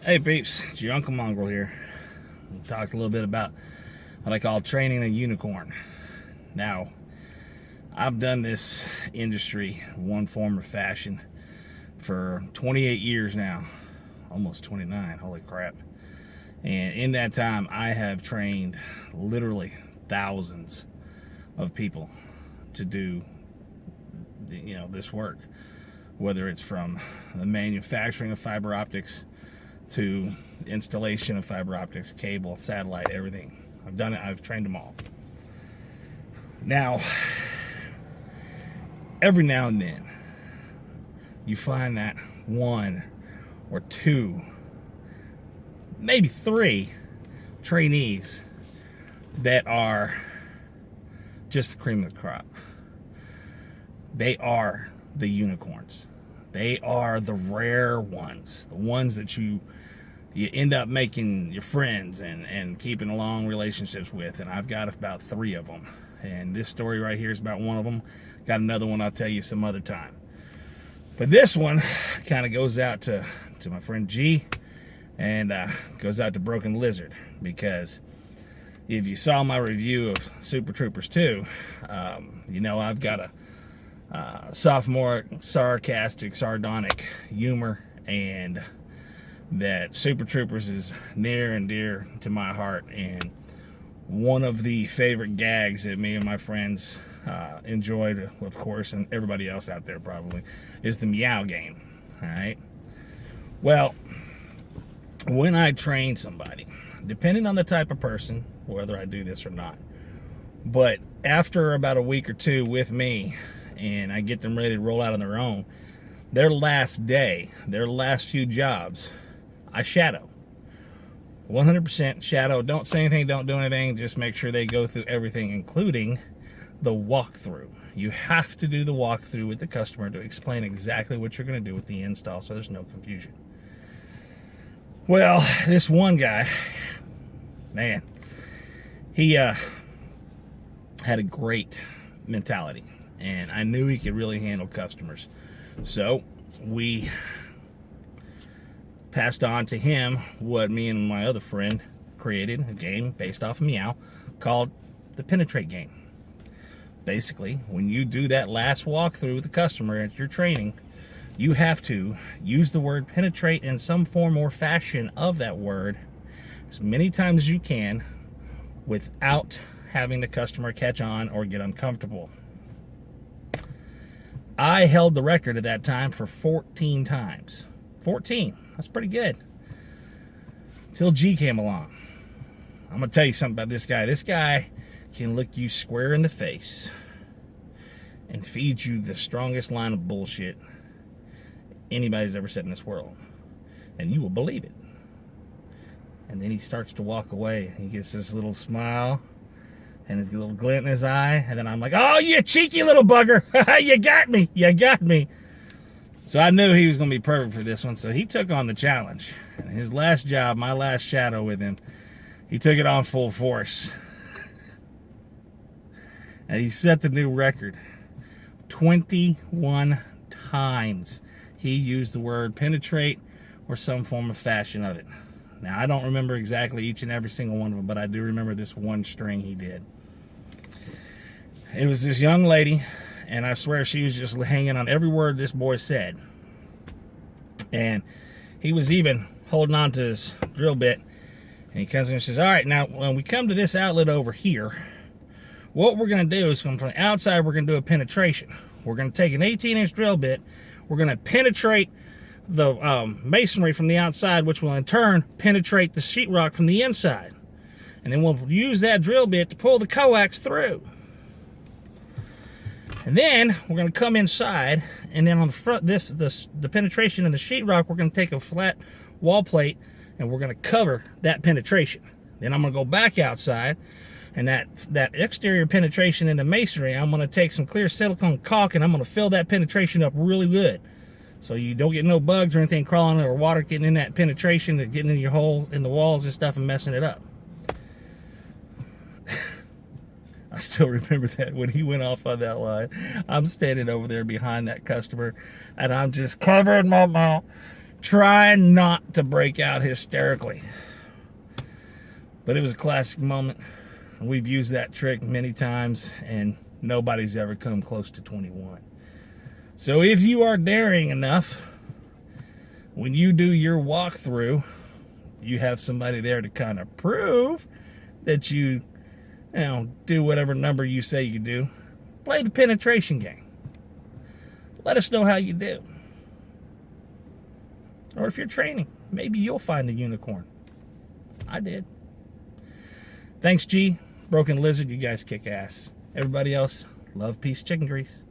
Hey peeps, it's your Uncle Mongrel here. We talked a little bit about what I call training a unicorn. Now, I've done this industry in one form or fashion for 28 years now, almost 29, holy crap. And in that time, I have trained literally thousands of people to do, this work. Whether it's from the manufacturing of fiber optics to installation of fiber optics, cable, satellite, everything. I've done it. I've trained them all. Now, every now and then, you find that one or two, maybe three trainees that are just the cream of the crop. They are the unicorns. They are the rare ones, the ones that you end up making your friends and keeping long relationships with. And I've got about three of them. And this story right here is about one of them. Got another one I'll tell you some other time. But this one kind of goes out to my friend G, and goes out to Broken Lizard, because if you saw my review of Super Troopers 2, I've got a sophomore, sarcastic, sardonic humor, and that Super Troopers is near and dear to my heart. And one of the favorite gags that me and my friends enjoyed, of course, and everybody else out there probably, is the Meow game. All right. Well, when I train somebody, depending on the type of person, whether I do this or not, but after about a week or two with me, and I get them ready to roll out on their own, their last day, their last few jobs, I shadow. 100% shadow. Don't say anything, don't do anything. Just make sure they go through everything, including the walkthrough. You have to do the walkthrough with the customer to explain exactly what you're going to do with the install, so there's no confusion. Well, this one guy, man, he had a great mentality, and I knew he could really handle customers. So we passed on to him what me and my other friend created, a game based off of Meow called the Penetrate game. Basically, when you do that last walkthrough with the customer at your training, you have to use the word penetrate in some form or fashion of that word as many times as you can without having the customer catch on or get uncomfortable. I held the record at that time for 14 times. 14. That's pretty good. Till G came along. I'm going to tell you something about this guy. This guy can look you square in the face and feed you the strongest line of bullshit anybody's ever said in this world. And you will believe it. And then he starts to walk away. He gets this little smile and his little glint in his eye. And then I'm like, oh, you cheeky little bugger. You got me. You got me. So I knew he was going to be perfect for this one. So he took on the challenge. And his last job, my last shadow with him, he took it on full force. And he set the new record. 21 times he used the word penetrate or some form of fashion of it. Now, I don't remember exactly each and every single one of them, but I do remember this one string he did. It was this young lady, and I swear she was just hanging on every word this boy said. And he was even holding on to his drill bit, and he comes in and says, all right, now, when we come to this outlet over here, what we're going to do is from the outside, we're going to do a penetration. We're going to take an 18-inch drill bit. We're going to penetrate the masonry from the outside, which will in turn penetrate the sheetrock from the inside. And then we'll use that drill bit to pull the coax through. And then we're going to come inside, and then on the front, the penetration in the sheetrock, we're going to take a flat wall plate, and we're going to cover that penetration. Then I'm going to go back outside, and that exterior penetration in the masonry, I'm going to take some clear silicone caulk, and I'm going to fill that penetration up really good, so you don't get no bugs or anything crawling or water getting in that penetration, that getting in your holes in the walls and stuff and messing it up. I still remember that when he went off on that line. I'm standing over there behind that customer, and I'm just covering my mouth, Try not to break out hysterically. But it was a classic moment. We've used that trick many times, and nobody's ever come close to 21. So if you are daring enough, when you do your walkthrough, you have somebody there to kind of prove that you do whatever number you say you do. Play the penetration game. Let us know how you do. Or if you're training, maybe you'll find a unicorn. I did. Thanks, G. Broken Lizard, you guys kick ass. Everybody else, love, peace, chicken grease.